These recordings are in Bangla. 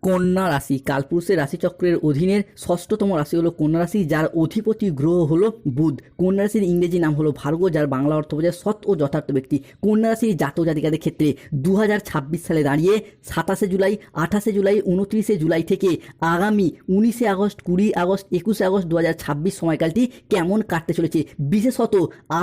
কন্যা রাশি কালপুরুষের রাশিচক্রের অধীনের ষষ্ঠতম রাশি হলো কন্যা রাশি, যার অধিপতি গ্রহ হলো বুধ। কন্যা রাশির ইংরেজি নাম হলো ভার্গ, যার বাংলা অর্থ বোঝায় সৎ ও যথার্থ ব্যক্তি। কন্যা রাশির জাতক জাতিকাদের ক্ষেত্রে 2026 সালে দাঁড়িয়ে 27 জুলাই, 28 জুলাই, 29 জুলাই থেকে আগামী 19 আগস্ট, 20 আগস্ট, 21 আগস্ট 2026 সময়কালটি কেমন কাটতে চলেছে। বিশেষত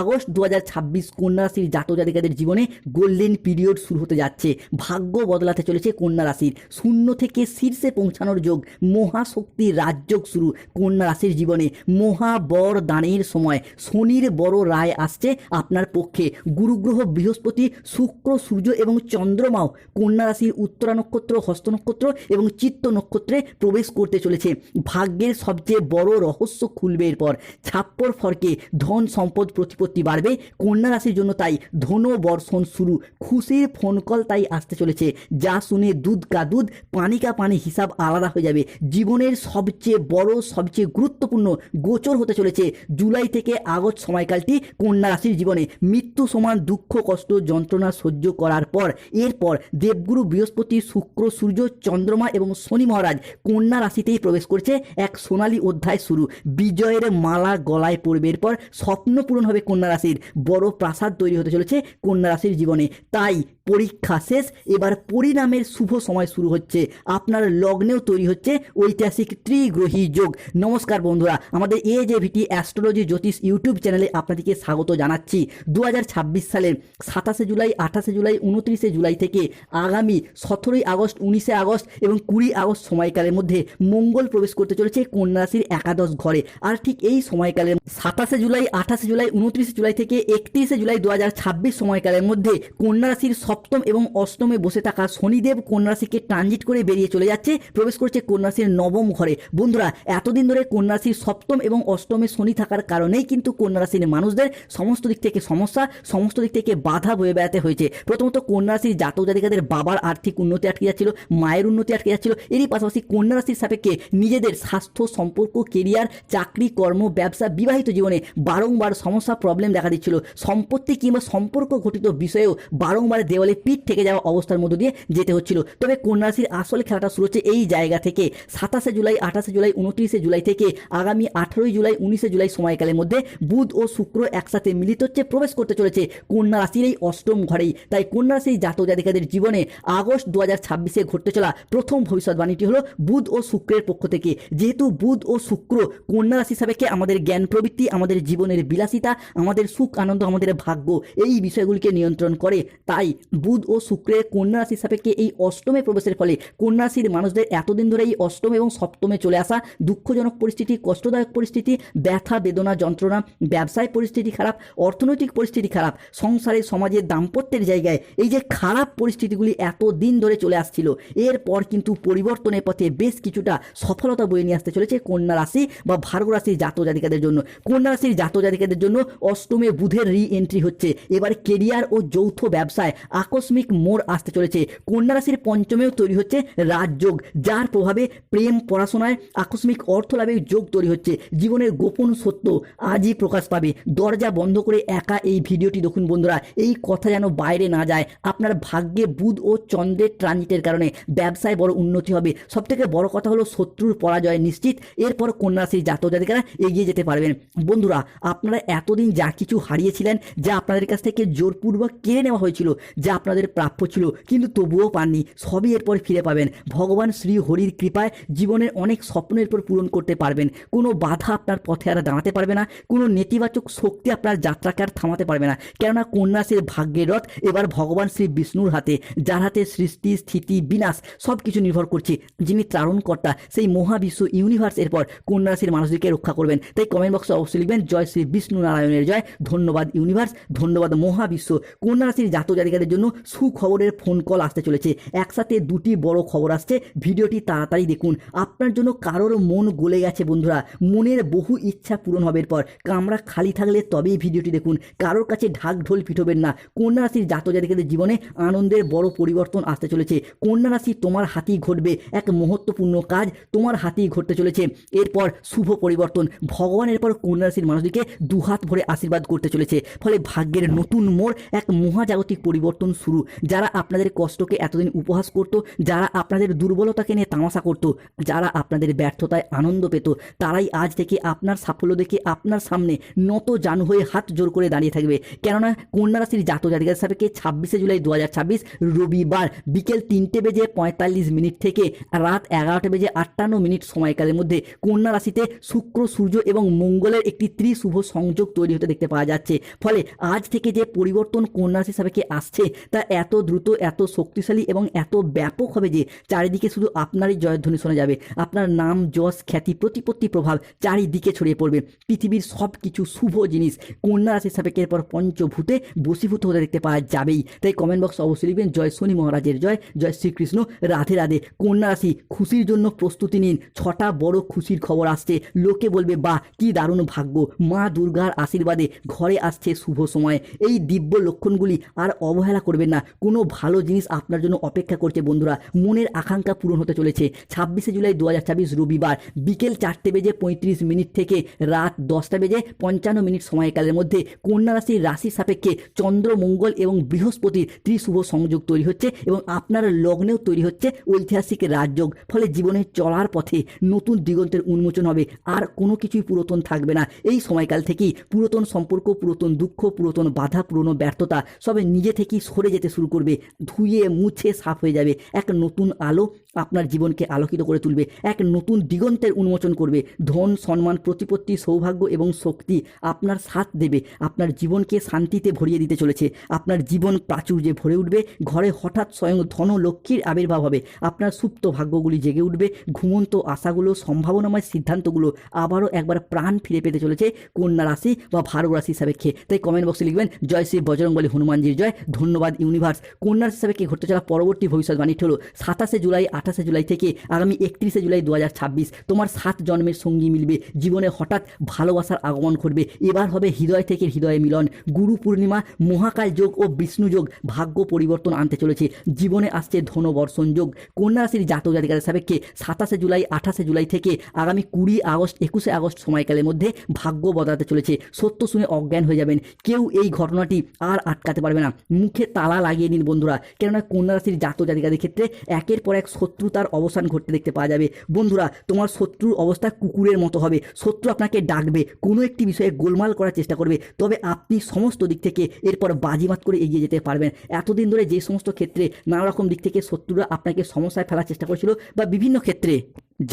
আগস্ট 2026 কন্যা রাশির জাতক জাতিকাদের জীবনে গোল্ডেন পিরিয়ড শুরু হতে যাচ্ছে। ভাগ্য বদলাতে চলেছে কন্যা রাশির। শূন্য থেকে শীর্ষে পৌঁছানোর যোগ, মহাশক্তির রাজযোগ শুরু কন্যা রাশির জীবনে। মহাবর দানের সময়, শনির বড় রায় আসছে আপনার পক্ষে। গুরুগ্রহ, বৃহস্পতি, শুক্র, সূর্য এবং চন্দ্রমাও কন্যা রাশির উত্তরা নক্ষত্র, হস্ত নক্ষত্র এবং চিত্ত নক্ষত্রে প্রবেশ করতে চলেছে। ভাগ্যের সবচেয়ে বড় রহস্য খুলবে এরপর। ছাপ্পর ফরকে ধন সম্পদ প্রতিপত্তি বাড়বে কন্যা রাশির জন্য, তাই ধন বর্ষণ শুরু। খুশির ফোন কল তাই আসতে চলেছে, যা শুনে দুধ কা দুধ পানি কা পানি হিসাব আলাদা হয়ে যাবে। জীবনের সবচেয়ে বড়, সবচেয়ে গুরুত্বপূর্ণ গোচর হতে চলেছে জুলাই থেকে আগস্ট সময়কালটি কন্যা রাশির জীবনে। মৃত্যু সমান দুঃখ, কষ্ট, যন্ত্রণা সহ্য করার পর এরপর দেবগুরু বৃহস্পতি, শুক্র, সূর্য, চন্দ্রমা এবং শনি মহারাজ কন্যা রাশিতেই প্রবেশ করছে। এক সোনালী অধ্যায় শুরু। বিজয়ের মালা গলায় পড়বে। এরপর স্বপ্ন পূরণ হবে কন্যা রাশির। বড় প্রাসাদ তৈরি হতে চলেছে কন্যা রাশির জীবনে। তাই পরীক্ষা শেষ, এবার পরিণামের শুভ সময় শুরু হচ্ছে। আপনার লগ্নেও তৈরি হচ্ছে ঐতিহাসিক ত্রিগ্রহী যোগ। নমস্কার বন্ধুরা, আমাদের AJVT অ্যাস্ট্রোলজি জ্যোতিষ ইউটিউব চ্যানেলে আপনাদেরকে স্বাগত জানাচ্ছি। 2026 সালের 27 জুলাই, 28 জুলাই, 29 জুলাই থেকে আগামী 17 আগস্ট, 19 আগস্ট এবং 20 আগস্ট সময়কালের মধ্যে মঙ্গল প্রবেশ করতে চলেছে কন্যা রাশির একাদশ ঘরে। আর ঠিক এই সময়কালের 27 জুলাই, 28 জুলাই, 29 জুলাই থেকে 31 জুলাই 2026 সময়কালের মধ্যে কন্যা রাশির সপ্তম এবং অষ্টমে বসে থাকা শনিদেব কন্যা রাশিকে ট্রানজিট করে বেরিয়ে চলে যাচ্ছে, প্রবেশ করছে কন্যা রাশির নবম ঘরে। বন্ধুরা, এতদিন ধরে কন্যা রাশির সপ্তম এবং অষ্টমে শনি থাকার কারণেই কিন্তু কন্যা রাশির মানুষদের সমস্ত দিক থেকে সমস্যা, সমস্ত দিক থেকে বাধা বয়ে বেড়াতে হয়েছে। প্রথমত কন্যা রাশির জাতক জাতিকাদের বাবার আর্থিক উন্নতি আটকে যাচ্ছিল, মায়ের উন্নতি আটকে যাচ্ছিল। এরই পাশাপাশি কন্যা রাশির সাপেক্ষে নিজেদের স্বাস্থ্য, সম্পর্ক, কেরিয়ার, চাকরি, কর্ম, ব্যবসা, বিবাহিত জীবনে বারংবার সমস্যা, প্রবলেম দেখা দিচ্ছিল। সম্পত্তি কিংবা সম্পর্ক ঘটিত বিষয়েও বারংবার দেওয়ালে পিঠ থেকে যাওয়া অবস্থার মধ্য দিয়ে যেতে হচ্ছিল। তবে কন্যা রাশির আসলে খেলাটা শুরু হচ্ছে এই জায়গা থেকে। 27 জুলাই, 28 জুলাই, 29 জুলাই থেকে আগামী 18 জুলাই, 19 জুলাই সময়কালের মধ্যে বুধ ও শুক্র একসাথে মিলিত হচ্ছে, প্রবেশ করতে চলেছে কন্যা রাশির এই অষ্টম ঘরেই। তাই কন্যা রাশির জাতক জাতিকাদের জীবনে আগস্ট 2026 ঘটতে চলা প্রথম ভবিষ্যৎবাণীটি হলো বুধ ও শুক্রের পক্ষ থেকে। যেহেতু বুধ ও শুক্র কন্যা রাশি সাপেক্ষে আমাদের জ্ঞান প্রবৃত্তি, আমাদের জীবনের বিলাসিতা, আমাদের সুখ আনন্দ, আমাদের ভাগ্য, এই বিষয়গুলিকে নিয়ন্ত্রণ করে, তাই বুধ ও শুক্রের কন্যা রাশির সাপেক্ষে এই অষ্টমে প্রবেশের ফলে কন্যা রাশির মানুষদের এতদিন ধরে এই অষ্টম এবং সপ্তমে চলে আসা দুঃখজনক পরিস্থিতি, কষ্টদায়ক পরিস্থিতি, ব্যথা বেদনা যন্ত্রণা, ব্যবসায় পরিস্থিতি খারাপ, অর্থনৈতিক পরিস্থিতি খারাপ, সংসারে সমাজের দাম্পত্যের জায়গায় এই যে খারাপ পরিস্থিতিগুলি এতদিন ধরে চলে আসছিল, এরপর কিন্তু পরিবর্তনের পথে বেশ কিছুটা সফলতা বয়ে নিয়ে আসতে চলেছে কন্যা রাশি বা ভার্গ রাশির জাতক জাতিকাদের জন্য। কন্যা রাশির জাতক জাতিকাদের জন্য অষ্টমে বুধের রি এন্ট্রি হচ্ছে। এবার কেরিয়ার ও যৌথ ব্যবসায় আকস্মিক মোড় আসতে চলেছে। কন্যা রাশির পঞ্চমেও তৈরি হচ্ছে রাজযোগ, যার প্রভাবে প্রেম, পড়াশোনায় আকস্মিক অর্থ লাভের যোগ তৈরি হচ্ছে। জীবনের গোপন সত্য আজই প্রকাশ পাবে। দরজা বন্ধ করে একা এই ভিডিওটি দেখুন বন্ধুরা, এই কথা যেন বাইরে না যায়। আপনার ভাগ্যে বুধ ও চন্দ্রের ট্রানজিটের কারণে ব্যবসায় বড় উন্নতি হবে। সবথেকে বড় কথা হলো শত্রুর পরাজয় নিশ্চিত। এরপর কন্যা রাশির জাতক জাতিকারা এগিয়ে যেতে পারবেন। বন্ধুরা, আপনারা এতদিন যা কিছু হারিয়েছিলেন, যা আপনাদের কাছ থেকে জোরপূর্বক কেড়ে নেওয়া হয়েছিল, যা আপনাদের প্রাপ্য ছিল কিন্তু তবুও পাননি, সবই এরপর ফিরে পাবেন। ভগবান শ্রী হরির কৃপায় জীবনের অনেক স্বপ্ন এরপর পূরণ করতে পারবেন। কোনো বাধা আপনার পথে আর দাঁড়াতে পারবে না, কোনো নেতিবাচক শক্তি আপনার যাত্রাকে আর থামাতে পারবে না। কেননা কন্যা রাশির ভাগ্যের রথ এবার ভগবান শ্রী বিষ্ণুর হাতে, যার হাতে সৃষ্টি, স্থিতি, বিনাশ সব কিছু নির্ভর করছে। যিনি ত্রারণকর্তা, সেই মহাবিশ্ব ইউনিভার্স এরপর কন্যা রাশির মানুষদেরকে রক্ষা করবেন। তাই কমেন্ট বক্সে অবশ্যই লিখবেন জয় শ্রী বিষ্ণু নারায়ণের জয়। ধন্যবাদ ইউনিভার্স, ধন্যবাদ মহাবিশ্ব। কন্যা রাশির জাতক জাতিকাদের জন্য সুখবরের ফোন কল আসতে চলেছে। একসাথে দুটি বড় খবর আসছে, ভিডিওটি তাড়াতাড়ি দেখুন। আপনার জন্য কারোর মন গলে গেছে বন্ধুরা, মনের বহু ইচ্ছা পূরণ হবে এরপর। কামরা খালি থাকলে তবেই ভিডিওটি দেখুন, কারোর কাছে ঢাক ঢোল পিটবেন না। কন্যা রাশির জাতক জাতিকাদের জীবনে আনন্দের বড় পরিবর্তন আসতে চলেছে। কন্যা রাশি, তোমার হাতেই ঘটবে এক মহত্বপূর্ণ কাজ, তোমার হাতেই ঘটতে চলেছে এরপর শুভ পরিবর্তন। ভগবান এরপর কন্যা রাশির মানুষদেরকে দুহাত ভরে আশীর্বাদ করতে চলেছে। ফলে ভাগ্যের নতুন মোড়, এক মহাজাগতিক পরিবর্তন শুরু। যারা আপনাদের কষ্টকে এতদিন উপহাস করতো, যারা আপনাদের দুর্বলতাকে নিয়ে তামাশা করতো, যারা আপনাদের ব্যর্থতায় আনন্দ পেত, তারাই আজ থেকে আপনার সাফল্য দেখে আপনার সামনে নত জানু হয়ে হাত জোর করে দাঁড়িয়ে থাকবে। কেননা কন্যা রাশির জাতক জাতিকাদের সাপেক্ষে 26শে জুলাই 2026 রবিবার বিকেল 3:45 থেকে রাত 11:58 সময়কালের মধ্যে কন্যা রাশিতে শুক্র, সূর্য এবং মঙ্গলের একটি ত্রিশুভ সংযোগ তৈরি হতে দেখতে পাওয়া যাচ্ছে। ফলে আজ থেকে যে পরিবর্তন কন্যা রাশির সাপেক্ষে আসছে তা এত দ্রুত, এত শক্তিশালী এবং এত ব্যাপক হবে যে চারিদিকে শুধু আপনারই জয়ধ্বনি শোনা যাবে। আপনার নাম, যশ, খ্যাতি, প্রতিপত্তি, প্রভাব চারিদিকে ছড়িয়ে পড়বে। পৃথিবীর সব কিছু শুভ জিনিস কন্যা রাশির সাপেক্ষের পর পঞ্চভূতে বশীভূত হতে দেখতে পাওয়া যাবেই। তাই কমেন্ট বক্স অবশ্যই লিখবেন জয় শনি মহারাজের জয়, জয় শ্রীকৃষ্ণ, রাধে রাধে। কন্যা রাশি খুশির জন্য প্রস্তুতি নিন। 6টা বড় খুশির খবর আসছে। লোকে বলবে বাহ কি দারুণ ভাগ্য, মা দুর্গার আশীর্বাদে ঘরে আসছে শুভ সময়। এই দিব্য লক্ষণগুলি আর অবহেলা করবেন না। কোনো ভালো জিনিস আপনার জন্য অপেক্ষা করছে বন্ধুরা। মনের আকাঙ্ক্ষা পূরণ হতে চলেছে। 26শে জুলাই 2026 রবিবার বিকেল 4:35 থেকে রাত 10:55 সময়কালের মধ্যে কন্যা রাশির রাশির সাপেক্ষে চন্দ্র, মঙ্গল এবং বৃহস্পতির ত্রিশুভ সংযোগ তৈরি হচ্ছে এবং আপনার লগ্নেও তৈরি হচ্ছে ঐতিহাসিক রাজযোগ। ফলে জীবনে চলার পথে নতুন দিগন্তের উন্মোচন হবে। আর কোনো কিছুই পুরাতন থাকবে না। এই সময়কাল থেকেই পুরাতন সম্পর্ক, পুরাতন দুঃখ, পুরাতন বাধা, পুরনো ব্যর্থতা সবে নিজে থেকেই সরে যেতে শুরু করবে। ধুয়ে মুছে সাফ হয়ে যাবে। এক নতুন আলো আপনার জীবনকে আলোকিত করে তুলবে। এক নতুন দিগন্তের উন্মোচন করবে। ধন, সম্মান, প্রতিপত্তি, সৌভাগ্য এবং শক্তি আপনার সাথ দেবে। আপনার জীবনকে শান্তিতে ভরিয়ে দিতে চলেছে। আপনার জীবন প্রাচুর্যে ভরে উঠবে। ঘরে হঠাৎ স্বয়ং ধন লক্ষ্মীর আবির্ভাব হবে। আপনার সুপ্ত ভাগ্যগুলি জেগে উঠবে। ঘুমন্ত আশাগুলো, সম্ভাবনাময় সিদ্ধান্তগুলো আবারও একবার প্রাণ ফিরে পেতে চলেছে কন্যা রাশি বা ভার্গ রাশি সাপেক্ষে। তাই কমেন্ট বক্সে লিখবেন জয় শ্রী বজরংবলী হনুমানজির জয়। ধন্যবাদ ইউনিভার্স। কন্যা রাশি সাপেক্ষে ঘটতে চলা পরবর্তী ভবিষ্যৎবাণীটি হলো 27শে জুলাই, 28শে জুলাই থেকে আগামী 31শে জুলাই 2026 তোমার 7 জন্মের সঙ্গী মিলবে। জীবনে হঠাৎ ভালোবাসার আগমন ঘটবে। এবার হবে হৃদয় থেকে হৃদয়ে মিলন। গুরু পূর্ণিমা, মহাকাল যোগ ও বিষ্ণু যোগ ভাগ্য পরিবর্তন আনতে চলেছে। জীবনে আসছে ধনবর্ষণ যোগ। কন্যা রাশির জাতক জাতিকাদের সাপেক্ষে 27শে জুলাই, 28শে জুলাই থেকে আগামী 20 আগস্ট, 21শে আগস্ট সময়কালের মধ্যে ভাগ্য বদলাতে চলেছে। সত্য শুনে অজ্ঞান হয়ে যাবেন। কেউ এই ঘটনাটি আর আটকাতে পারবে না। মুখে তালা লাগিয়ে নিন বন্ধুরা। কেননা কন্যা রাশির জাতক জাতিকাদের ক্ষেত্রে একের পর এক শত্রুতার অবসান ঘটতে দেখতে পাওয়া যাবে। বন্ধুরা, তোমার শত্রুর অবস্থা কুকুরের মতো হবে। শত্রু আপনাকে ডাকবে, কোনো একটি বিষয়ে গোলমাল করার চেষ্টা করবে, তবে আপনি সমস্ত দিক থেকে এরপর বাজিমাত করে এগিয়ে যেতে পারবেন। এতদিন ধরে যে সমস্ত ক্ষেত্রে নানা রকম দিক থেকে শত্রুরা আপনাকে সমস্যায় ফেলার চেষ্টা করেছিল বা বিভিন্ন ক্ষেত্রে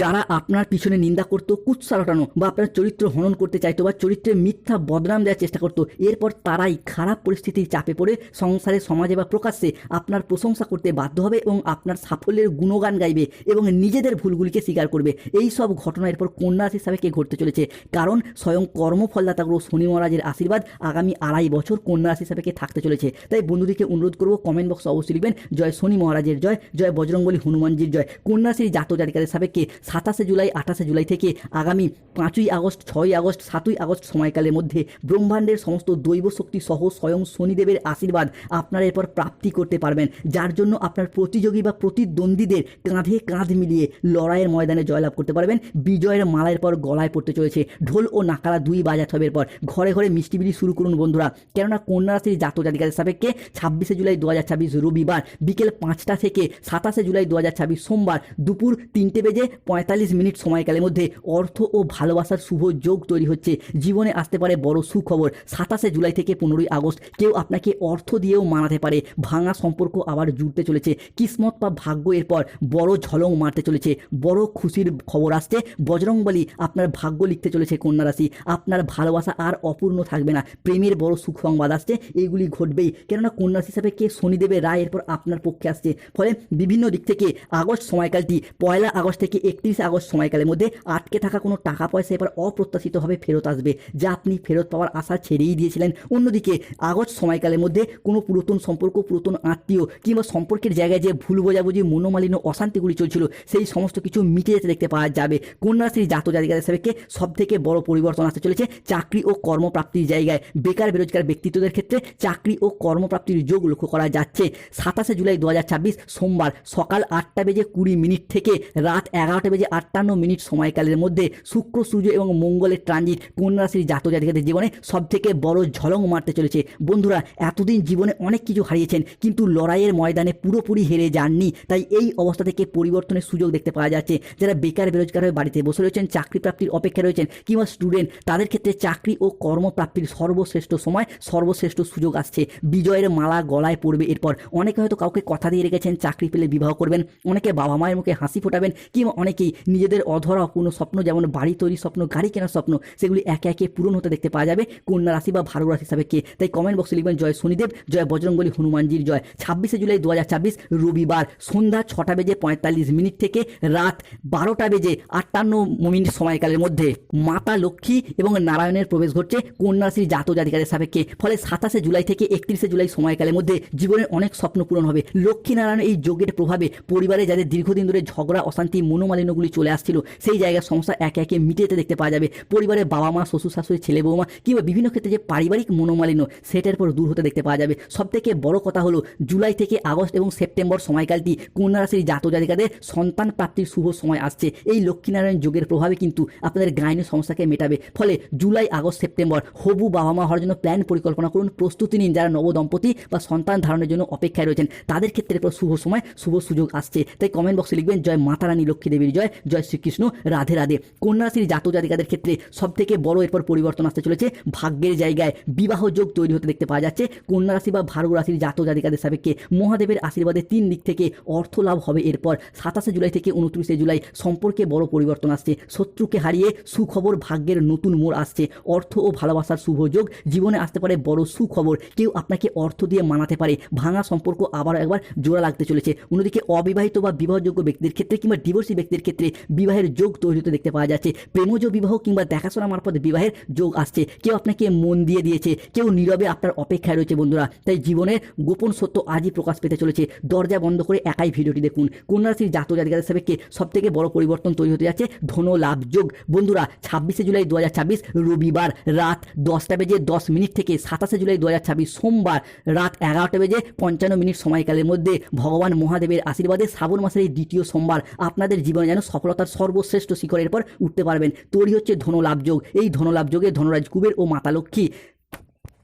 যারা আপনার পিছনে নিন্দা করতো, কুৎসা রটানো বা আপনার চরিত্র হনন করতে চাইতো বা চরিত্রে মিথ্যা বদনাম দেওয়ার চেষ্টা করতো, এরপর তারাই খারাপ পরিস্থিতির চাপে পড়ে সংসারে, সমাজে বা প্রকাশ্যে আপনার প্রশংসা করতে বাধ্য হবে এবং আপনার সাফল্যের গুণগান গাইবে এবং নিজেদের ভুলগুলিকে স্বীকার করবে। এই সব ঘটনা এরপর কন্যা রাশি সাপেক্ষে ঘটতে চলেছে। কারণ স্বয়ং কর্মফলদাতা গ্রহ শনি মহারাজের আশীর্বাদ আগামী 2.5 বছর কন্যা রাশি সাপেক্ষে থাকতে চলেছে। তাই বন্ধুদেরকে অনুরোধ করবো কমেন্ট বক্সে অবশ্যই লিখবেন জয় শনি মহারাজের জয়, জয় বজরংবলী হনুমানজির জয়। কন্যা রাশির জাতক জাতিকাদের সাপেক্ষে 27শে জুলাই, 28শে জুলাই থেকে আগামী 5ই আগস্ট, 6ই আগস্ট, 7ই আগস্ট সময়কালের মধ্যে ব্রহ্মাণ্ডের সমস্ত দৈব শক্তি সহ স্বয়ং শনিদেবের আশীর্বাদ আপনারা এরপর প্রাপ্তি করতে পারবেন, যার জন্য আপনার প্রতিযোগী বা প্রতিদ্বন্দ্বীদের কাঁধে কাঁধ মিলিয়ে লড়াইয়ের ময়দানে জয়লাভ করতে পারবেন। বিজয়ের মালার পর গলায় পড়তে চলেছে। ঢোল ও নাকারা দুই বাজাতে হবে। এরপর ঘরে ঘরে মিষ্টি বিলি শুরু করুন বন্ধুরা। কেননা কন্যা রাশির জাতক জাতিকাদের সাপেক্ষে 26শে জুলাই 2026 রবিবার বিকেল 5টা থেকে 27শে জুলাই 2026 সোমবার দুপুর 3:45 সময়কালের মধ্যে অর্থ ও ভালোবাসার শুভ যোগ তৈরি হচ্ছে। জীবনে আসতে পারে বড় সুখবর। 27শে জুলাই থেকে 15ই আগস্ট কেউ আপনাকে অর্থ দিয়েও মানাতে পারে। ভাঙা সম্পর্ক আবার জুড়তে চলেছে। কিসমত বা ভাগ্য এরপর বড় ঝলং মারতে চলেছে। বড় খুশির খবর আসছে। বজরংবলী আপনার ভাগ্য লিখতে চলেছে কন্যা রাশি। আপনার ভালোবাসা আর অপূর্ণ থাকবে না। প্রেমের বড় সুখ সংবাদ আসছে। এইগুলি ঘটবেই, কেননা কন্যা রাশি হিসাবে কে শনিদেবের রায় এরপর আপনার পক্ষে আসছে। ফলে বিভিন্ন দিক থেকে আগস্ট সময়কালটি 1 আগস্ট থেকে 31 আগস্ট সময়কালের মধ্যে আটকে থাকা কোনো টাকা পয়সা এবার অপ্রত্যাশিতভাবে ফেরত আসবে, যা আপনি ফেরত পাওয়ার আশা ছেড়েই দিয়েছিলেন। অন্যদিকে আগস্ট সময়কালের মধ্যে কোনো পুরাতন সম্পর্ক, পুরাতন আত্মীয় কিংবা সম্পর্কের জায়গায় যে ভুল বোঝাবুঝি, মনোমালিন্য, অশান্তিগুলি চলছিল, সেই সমস্ত কিছু মিটে যেতে দেখতে পাওয়া যাবে। কন্যা রাশির জাতক জাতিকাদের সাপেক্ষে সব থেকে বড় পরিবর্তন আসতে চলেছে চাকরি ও কর্মপ্রাপ্তির জায়গায়। বেকার বেরোজগার ব্যক্তিত্বদের ক্ষেত্রে চাকরি ও কর্মপ্রাপ্তির যোগ লক্ষ্য করা যাচ্ছে। 27শে জুলাই 2026 সোমবার সকাল 8:20 থেকে রাত 11:58 সময়কালের মধ্যে শুক্র, সূর্য এবং মঙ্গলের ট্রানজিট কন্যা রাশির জাতক জাতিকাদের জীবনে সবথেকে বড় ঝলক মারতে চলেছে। বন্ধুরা, এতদিন জীবনে অনেক কিছু হারিয়েছেন কিন্তু লড়াইয়ের ময়দানে পুরোপুরি হেরে যাননি, তাই এই অবস্থা থেকে পরিবর্তনের সুযোগ দেখতে পাওয়া যাচ্ছে। যারা বেকার বেরোজগার হয়ে বাড়িতে বসে রয়েছেন, চাকরি প্রাপ্তির অপেক্ষা রয়েছেন কিংবা স্টুডেন্ট, তাদের ক্ষেত্রে চাকরি ও কর্মপ্রাপ্তির সর্বশ্রেষ্ঠ সময়, সর্বশ্রেষ্ঠ সুযোগ আসছে। বিজয়ের মালা গলায় পড়বে এরপর। অনেকে হয়তো কাউকে কথা দিয়ে রেখেছেন চাকরি পেলে বিবাহ করবেন, অনেকে বাবা মায়ের মুখে হাসি ফোটাবেন, কিংবা অনেকেই নিজেদের অধরা কোনো স্বপ্ন, যেমন বাড়ি তৈরির স্বপ্ন, গাড়ি কেনার স্বপ্ন, সেগুলি একে একে পূরণ হতে দেখতে পাওয়া যাবে কন্যা রাশি বা ভার্গব রাশি সাপেক্ষে। তাই কমেন্ট বক্সে লিখবেন জয় শনিদেব, জয় বজরংবলী, হনুমানজির জয়। 26শে জুলাই 2024 রবিবার সন্ধ্যা 6:45 থেকে রাত 12:58 সময়কালের মধ্যে মাতা লক্ষ্মী এবং নারায়ণের প্রবেশ ঘটছে কন্যা রাশির জাতক জাতিকাদের সাপেক্ষে। ফলে 27শে জুলাই থেকে 31শে জুলাই সময়কালের মধ্যে জীবনের অনেক স্বপ্ন পূরণ হবে। লক্ষ্মী নারায়ণ এই যোগের প্রভাবে পরিবারে যাদের দীর্ঘদিন ধরে ঝগড়া, অশান্তি, মনোমালিন্যগুলি চলে আসছিল, সেই জায়গার সমস্যা একে একে মিটে যেতে দেখতে পাওয়া যাবে। পরিবারে বাবা মা, শ্বশুর শাশুড়ি, ছেলে বৌমা কিংবা বিভিন্ন ক্ষেত্রে যে পারিবারিক মনোমালিন্য, সেটার পর দূর হতে দেখতে পাওয়া যাবে। সবথেকে বড় কথা হলো জুলাই থেকে আগস্ট এবং সেপ্টেম্বর সময়কালটি কন্যা রাশির জাতক জাতিকাদের সন্তান প্রাপ্তির শুভ সময় আসছে। এই লক্ষ্মীনারায়ণ যোগের প্রভাবে কিন্তু আপনাদের গাইনি সমস্যাকে মেটাবে। ফলে জুলাই, আগস্ট, সেপ্টেম্বর হবু বাবা মা হওয়ার জন্য প্ল্যান পরিকল্পনা করুন, প্রস্তুতি নিন। যারা নবদম্পতি বা সন্তান ধারণের জন্য অপেক্ষায় রয়েছেন, তাদের ক্ষেত্রে শুভ সময়, শুভ সুযোগ আসছে। তাই কমেন্ট বক্সে লিখবেন জয় মাতা রানী লক্ষ্মী দেবীর জয়, জয় শ্রীকৃষ্ণ, রাধে রাধে। কন্যা রাশির জাতক জাতিকাদের ক্ষেত্রে সবথেকে বড় এরপর পরিবর্তন আসতে চলেছে। ভাগ্যের জায়গায় বিবাহ যোগ তৈরি হতে দেখতে পাওয়া যাচ্ছে কন্যা রাশি বা ভার্গব রাশির জাতক জাতিকাদের সাপেক্ষে। মহাদেবের আশীর্বাদে 3 দিক থেকে অর্থ লাভ হবে এরপর। 27শে জুলাই থেকে 29শে জুলাই সম্পর্কে বড় পরিবর্তন আসছে। শত্রুকে হারিয়ে সুখবর, ভাগ্যের নতুন মোড় আসছে। অর্থ ও ভালোবাসার শুভ যোগ, জীবনে আসতে পারে বড় সুখবর। কেউ আপনাকে অর্থ দিয়ে মানাতে পারে, ভাঙা সম্পর্ক আবার একবার জোড়া লাগতে চলেছে। অন্যদিকে অবিবাহিত বা বিবাহযোগ্য ব্যক্তিদের ক্ষেত্রে কিংবা ডিভোর্সি ব্যক্তিদের ক্ষেত্রে বিবাহের যোগ তৈরি হতে দেখতে পাওয়া যাচ্ছে। প্রেমজ বিবাহ কিংবা দেখাশোনা মারফত বিবাহের যোগ আসছে। কেউ আপনাকে মন দিয়ে দিয়েছে, কেউ নীরবে আপনার অপেক্ষায় রয়েছে বন্ধুরা। তাই জীবনের গোপন সত্য আজই প্রকাশ পেতে চলেছে। দরজা বন্ধ করে একাই ভিডিওটি দেখুন। কন্যা রাশির জাতক জাতিকাদের সাপেক্ষে সবথেকে বড় পরিবর্তন তৈরি হতে যাচ্ছে ধন লাভ যোগ। বন্ধুরা, 26শে জুলাই 2024 রবিবার রাত 10:10 থেকে 27শে জুলাই 2024 সোমবার রাত 11:55 সময়কালের মধ্যে ভগবান মহাদেবের আশীর্বাদে শ্রাবণ মাসের এই দ্বিতীয় সোমবার আপনাদের জীবনে যেন সফলতার সর্বশ্রেষ্ঠ শিখরের পর উঠতে পারবেন। তৈরি হচ্ছে ধনলাভ যোগ। এই ধনলাভ যোগে ধনরাজ কুবের ও মাতা লক্ষ্মী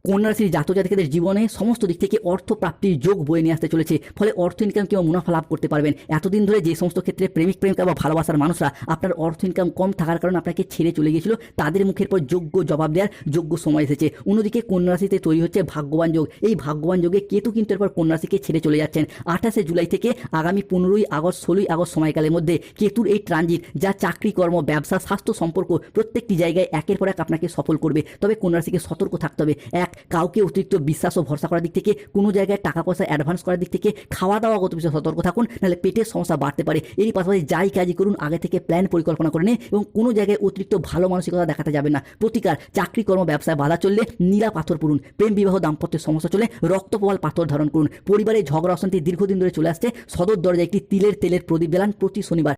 কন্যা রাশির জাতক জাতিকাদের জীবনে সমস্ত দিক থেকে অর্থ প্রাপ্তির যোগ বয়ে নিয়ে আসতে চলেছে। ফলে অর্থ ইনকাম কিংবা মুনাফা লাভ করতে পারবেন। এতদিন ধরে যে সমস্ত ক্ষেত্রে প্রেমিক প্রেমিকা বা ভালোবাসার মানুষরা আপনার অর্থ ইনকাম কম থাকার কারণে আপনাকে ছেড়ে চলে গিয়েছিল, তাদের মুখের পর যোগ্য জবাব দেওয়ার যোগ্য সময় এসেছে। অন্যদিকে কন্যা রাশিতে তৈরি হচ্ছে ভাগ্যবান যোগ। এই ভাগ্যবান যোগে কেতু কিন্তু এরপর কন্যা রাশিকে ছেড়ে চলে যাচ্ছেন 28শে জুলাই থেকে আগামী 15ই আগস্ট 16ই আগস্ট সময়কালের মধ্যে। কেতুর এই ট্রানজিট যা চাকরি, কর্ম, ব্যবসা, স্বাস্থ্য, সম্পর্ক প্রত্যেকটি জায়গায় একের পর এক আপনাকে সফল করবে। তবে কন্যা রাশিকে সতর্ক থাকতে হবে। কাউকে অতিরিক্ত বিশ্বাস ও ভরসা করার দিক থেকে, কোনো জায়গায় টাকা পয়সা অ্যাডভান্স করার দিক থেকে, খাওয়া দাওয়াগত বিষয়ে সতর্ক থাকুন, নাহলে পেটের সমস্যা বাড়তে পারে। এরই পাশাপাশি যাই কাজই করুন আগে থেকে প্ল্যান পরিকল্পনা করে নিন এবং কোনো জায়গায় অতিরিক্ত ভালো মানসিকতা দেখাতে যাবেন না। প্রতিকার, চাকরি, কর্ম, ব্যবসায় বাধা চললে নীলা পাথর পড়ুন। প্রেম, বিবাহ, দাম্পত্যের সমস্যা চলে রক্তপ্রবাল পাথর ধারণ করুন। পরিবারে ঝগড়া অশান্তি দীর্ঘদিন ধরে চলে আসছে, সদর দরজায় একটি তিলের তেলের প্রদীপ জ্বালান প্রতি শনিবার।